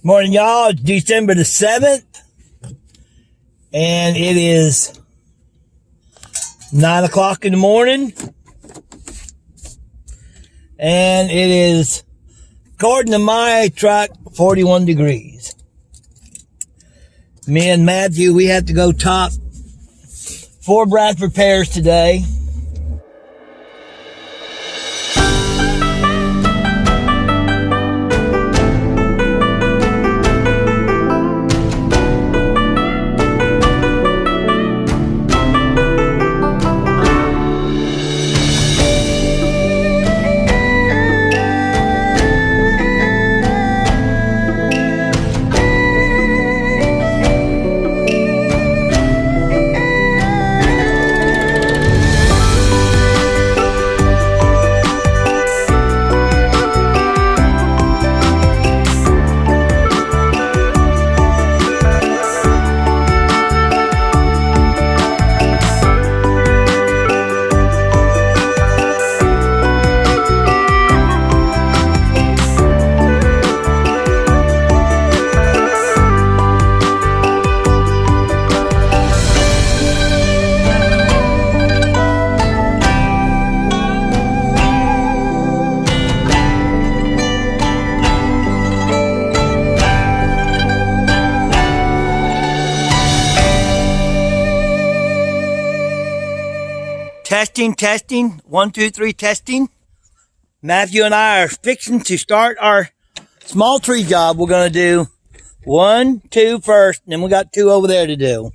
Morning, y'all. It's December the 7th, and it is 9 o'clock in the morning, and it is, according to my truck, 41 degrees. Me and Matthew, we have to go top 4 Bradford pears today. Testing. 1, 2, 3, testing. Matthew and I are fixing to start our small tree job. We're going to do 1, 2 first, and then we got 2 over there to do.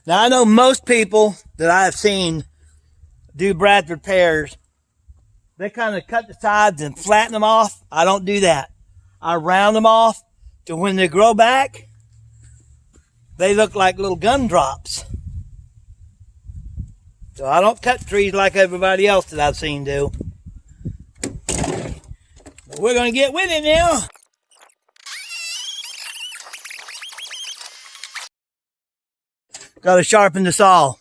Now, I know most people that I have seen do Bradford pears, they kind of cut the sides and flatten them off. I don't do that. I round them off to when they grow back, they look like little gumdrops. So I don't cut trees like everybody else that I've seen do. But we're going to get with it now. Got to sharpen the saw.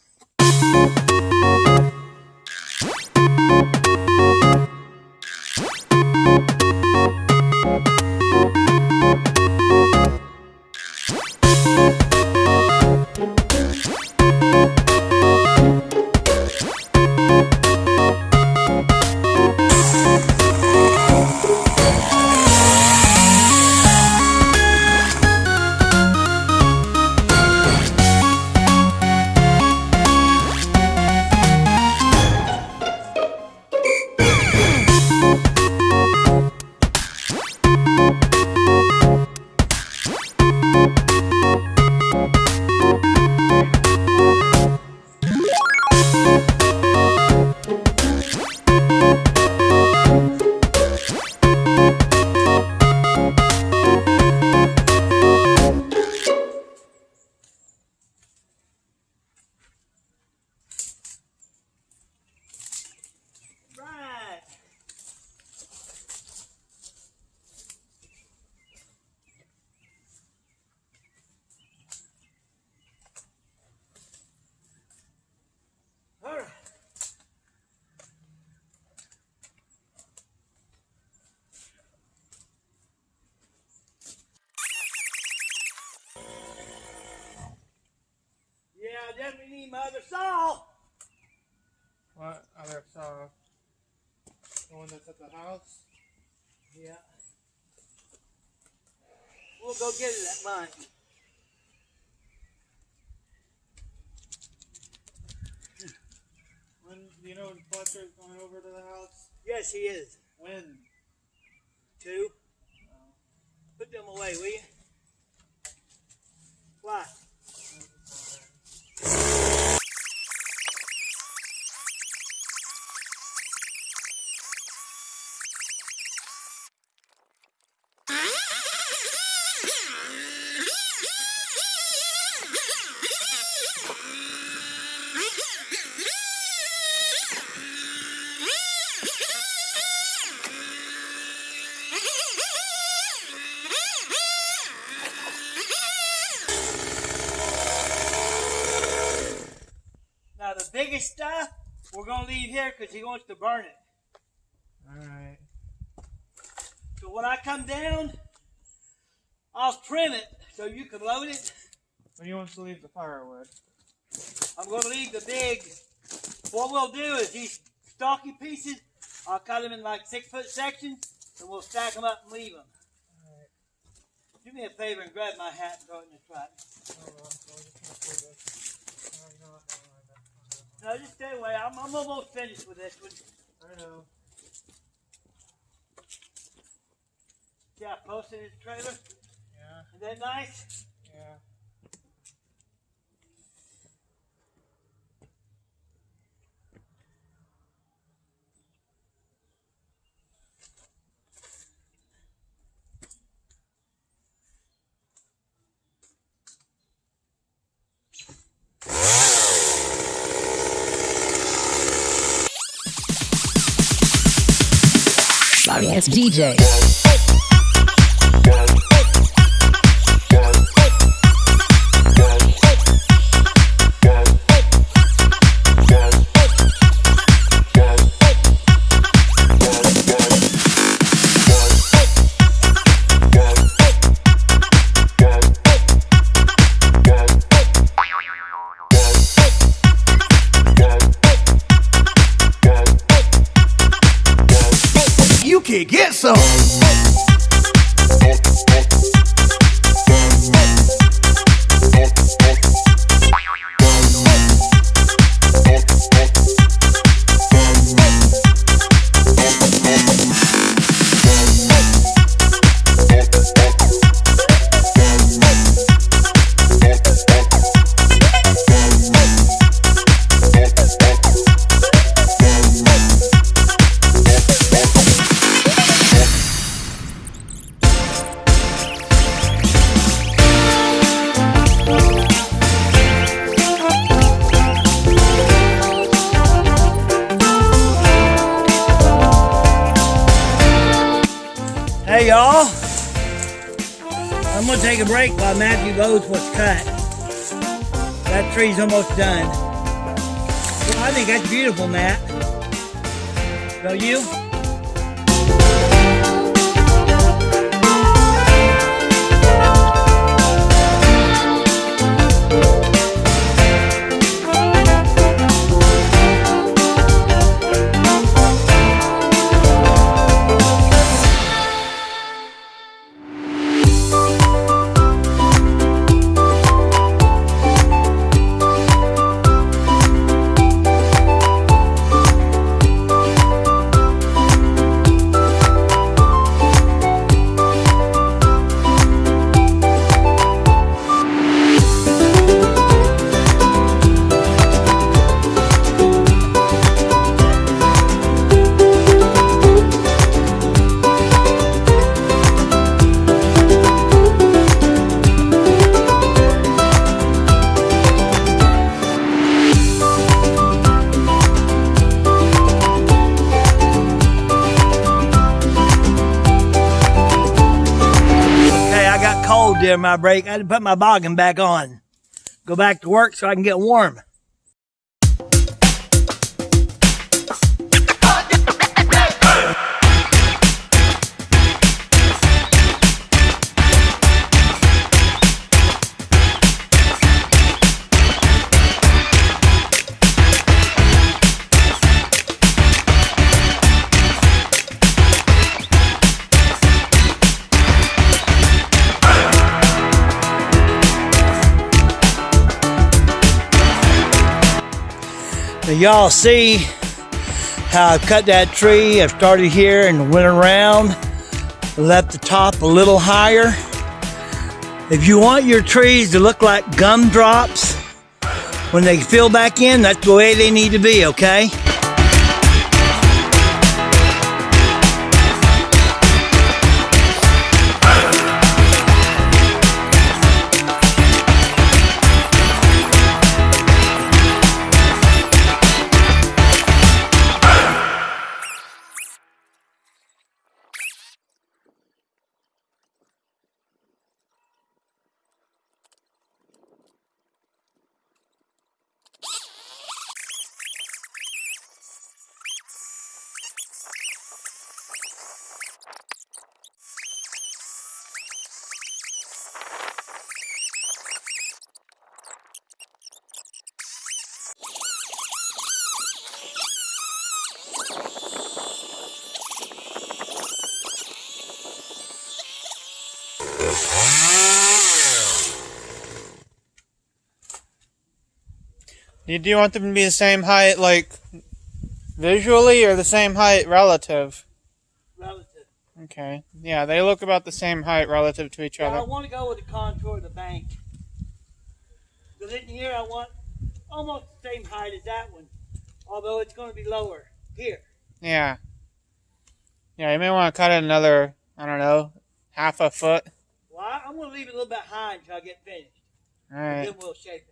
I definitely need my other saw. What other saw? The one that's at the house? Yeah. We'll go get it at mine. When do you know when Fletcher's going over to the house? Yes, he is. When? 2. Put them away, will you? Why? Now the biggest stuff we're going to leave here because he wants to burn it. Alright. So when I come down, I'll trim it so you can load it. When you want to leave the firewood. I'm going to leave the big. What we'll do is these stalky pieces, I'll cut them in like 6-foot sections, and we'll stack them up and leave them. Alright. Do me a favor and grab my hat and throw it in the truck. No, just stay away. I'm almost finished with this one. I know. See, I posted his trailer. Yeah. Isn't that nice? Yeah. Sorry, it's DJ. You can get some. Hey y'all, I'm gonna take a break while Matthew loads what's cut. That tree's almost done. Well, I think that's beautiful, Matt. Don't you? Cold during my break. I had to put my boggin back on. Go back to work so I can get warm. Now y'all see how I've cut that tree. I've started here and went around, left the top a little higher. If you want your trees to look like gumdrops when they fill back in, that's the way they need to be, okay? Do you want them to be the same height, like, visually, or the same height relative? Relative. Okay. Yeah, they look about the same height relative to each other. I want to go with the contour of the bank. Because in here I want almost the same height as that one, although it's going to be lower here. Yeah. Yeah, you may want to cut it another, I don't know, half a foot. Well, I'm going to leave it a little bit high until I get finished. All right. And then we'll shape it.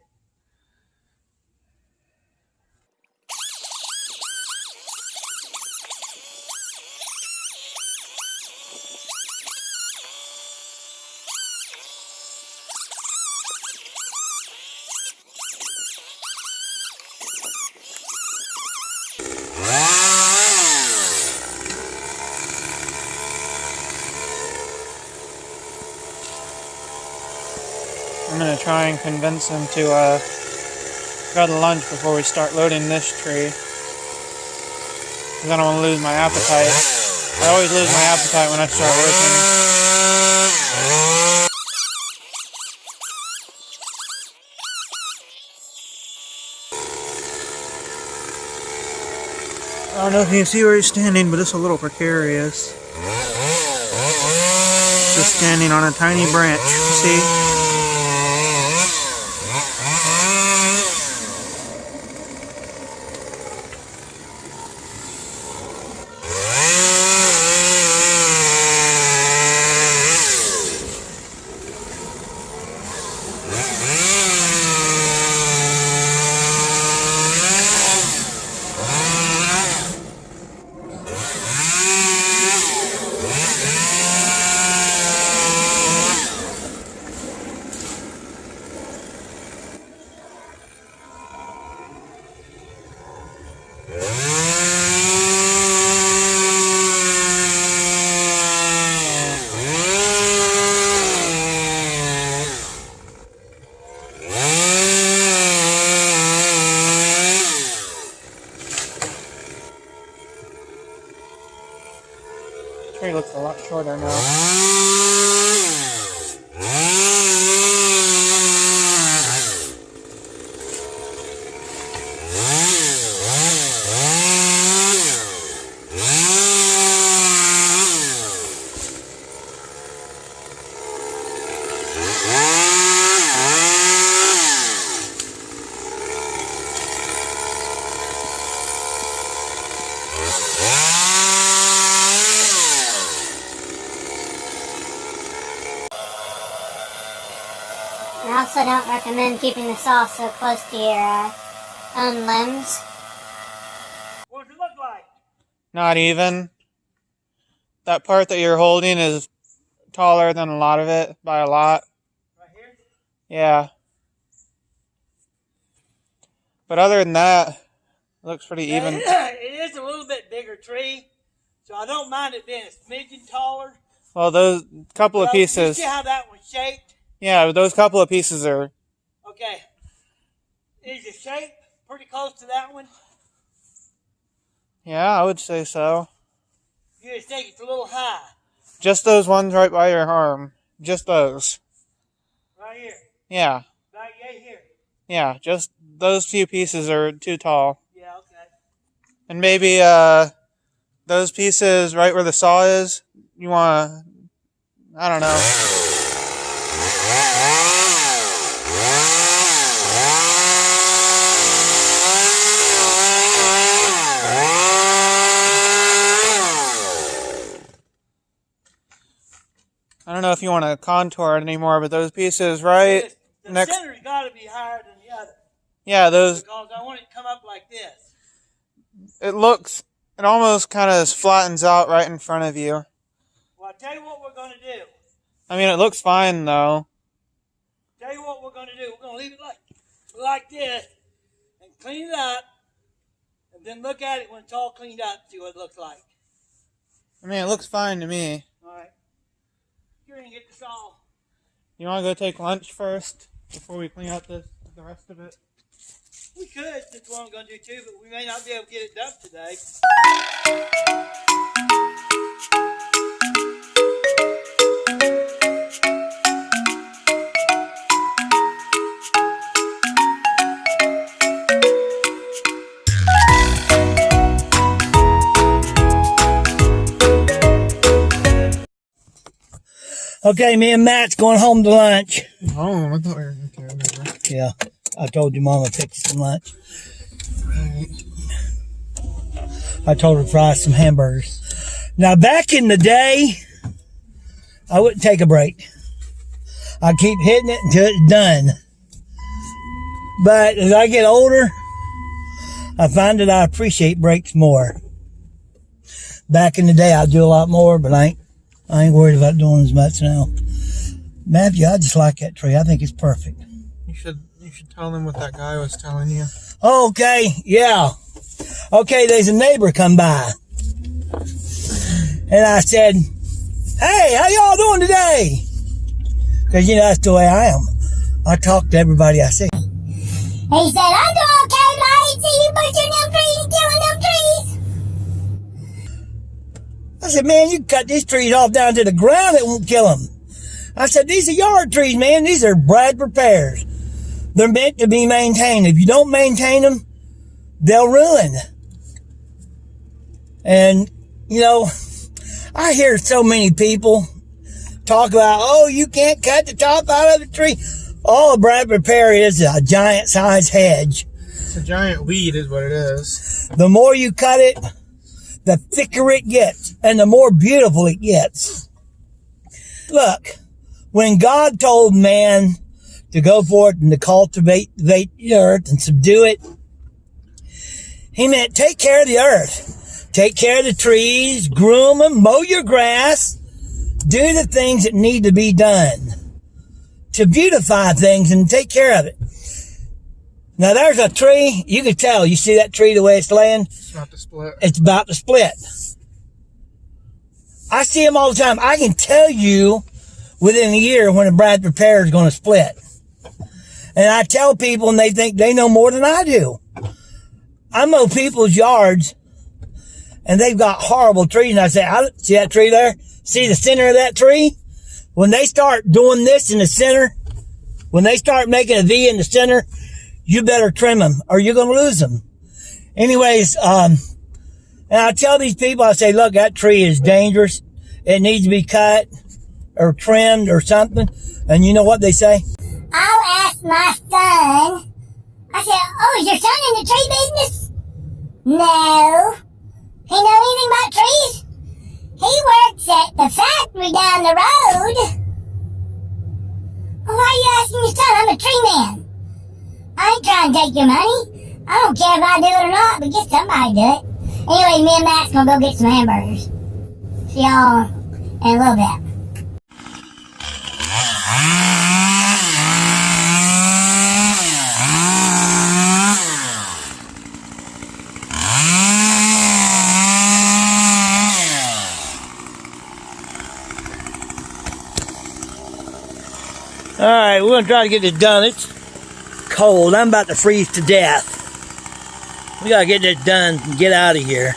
I'm going to try and convince him to go to lunch before we start loading this tree. Because I don't want to lose my appetite. I always lose my appetite when I start working. I don't know if you can see where he's standing, but it's a little precarious. Just standing on a tiny branch, see? The tree looks a lot shorter now. I also don't recommend keeping the saw so close to your own limbs. What does it look like? Not even. That part that you're holding is taller than a lot of it, by a lot. Right here? Yeah. But other than that, it looks pretty even. It is a little bit bigger tree, so I don't mind it being a smidgen taller. Well, those couple of You pieces. see how that one's shaped? Yeah, those couple of pieces are. Okay. Is the shape pretty close to that one? Yeah, I would say so. You just think it's a little high. Just those ones right by your arm. Just those. Right here. Yeah. Right here. Yeah, just those few pieces are too tall. Yeah, okay. And maybe those pieces right where the saw is, you want to, I don't know. I don't know if you want to contour it anymore, but those pieces right The next. center's got to be higher than the other. Yeah, those. Because I want it to come up like this. It almost kind of flattens out right in front of you. Well, I'll tell you what we're going to do. I mean, it looks fine though. Tell you what we're going to do. We're going to leave it like this and clean it up. And then look at it when it's all cleaned up, see what it looks like. I mean, it looks fine to me. All right. Here and get this all. You want to go take lunch first before we clean up the rest of it? We could, that's what I'm going to do too, but we may not be able to get it done today. Okay, me and Matt's going home to lunch. Oh, I thought we were okay. Whatever. Yeah, I told you Mama picked you some lunch. Right. I told her to fry some hamburgers. Now, back in the day, I wouldn't take a break. I keep hitting it until it's done. But as I get older, I find that I appreciate breaks more. Back in the day, I'd do a lot more, but I ain't worried about doing as much now. Matthew, I just like that tree. I think it's perfect. You should tell them what that guy was telling you. Okay, yeah. Okay, there's a neighbor come by. And I said, hey, how y'all doing today? Because, you know, that's the way I am. I talk to everybody I see. He said, I'm doing okay, but I ain't see you butchering them trees and killing them trees. I said, man, you cut these trees off down to the ground, it won't kill them. I said, these are yard trees, man. These are Bradford pears. They're meant to be maintained. If you don't maintain them, they'll ruin. And, you know, I hear so many people talk about, oh, you can't cut the top out of the tree. All a Bradford pear is a giant size hedge. It's a giant weed is what it is. The more you cut it, the thicker it gets and the more beautiful it gets. Look, when God told man to go forth and to cultivate the earth and subdue it, he meant take care of the earth. Take care of the trees, groom them, mow your grass, do the things that need to be done to beautify things and take care of it. Now there's a tree, you can tell, you see that tree the way it's laying? It's about to split. It's about to split. I see them all the time. I can tell you within a year when a Bradford pear is going to split. And I tell people and they think they know more than I do. I mow people's yards and they've got horrible trees. And I say, see that tree there? See the center of that tree? When they start doing this in the center, when they start making a V in the center, you better trim them or you're going to lose them. Anyways, and I tell these people, I say, look, that tree is dangerous. It needs to be cut or trimmed or something. And you know what they say? I'll ask my son. I said, oh, is your son in the tree business? No. He know anything about trees? He works at the factory down the road. Well, why are you asking your son? I'm a tree man. I ain't trying to take your money. I don't care if I do it or not, but get somebody to do it. Anyway, me and Matt's gonna go get some hamburgers. See y'all in a little bit. All right, we're going to try to get this done. It's cold. I'm about to freeze to death. We got to get this done and get out of here.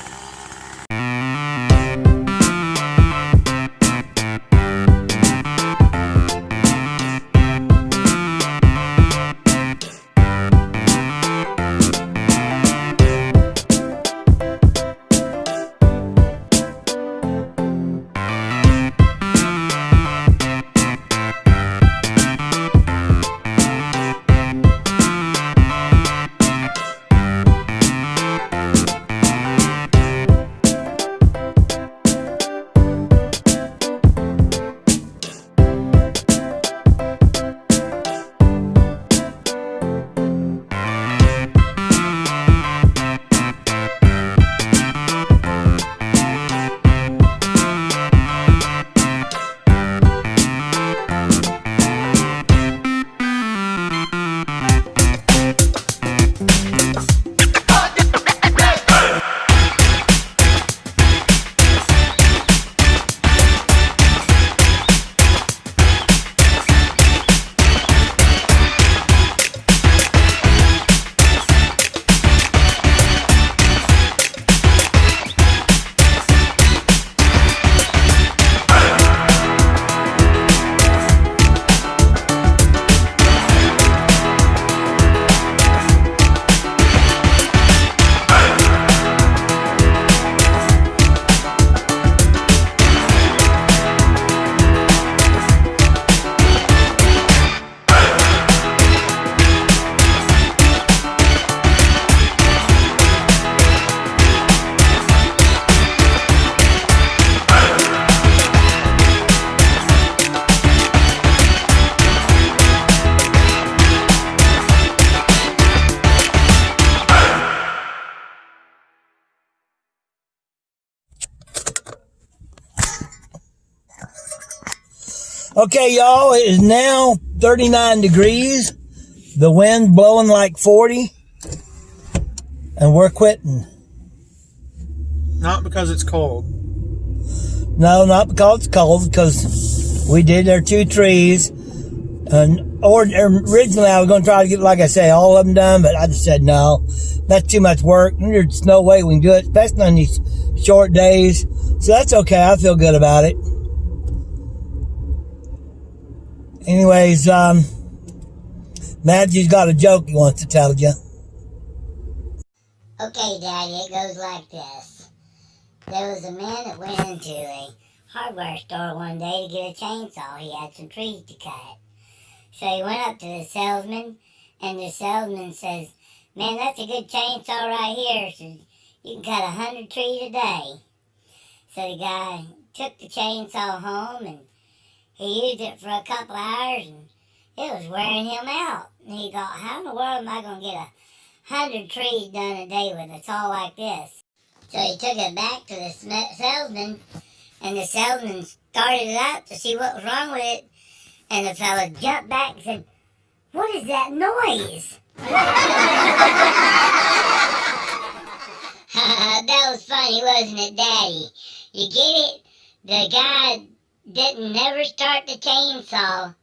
Okay, y'all, it is now 39 degrees. The wind blowing like 40. And we're quitting. Not because it's cold. No, not because it's cold, because we did our 2 trees. And originally I was going to try to get, like I say, all of them done, but I just said no. That's too much work. There's no way we can do it, especially on these short days. So that's okay. I feel good about it. Anyways, Matthew's got a joke he wants to tell you. Okay, Daddy, it goes like this. There was a man that went into a hardware store one day to get a chainsaw. He had some trees to cut. So he went up to the salesman, and the salesman says, "Man, that's a good chainsaw right here. So you can cut 100 trees a day." So the guy took the chainsaw home, and he used it for a couple hours, and it was wearing him out. And he thought, how in the world am I going to get 100 trees done a day with a saw like this? So he took it back to the salesman, and the salesman started it up to see what was wrong with it. And the fella jumped back and said, "What is that noise?" That was funny, wasn't it, Daddy? You get it? The guy didn't never start the chainsaw.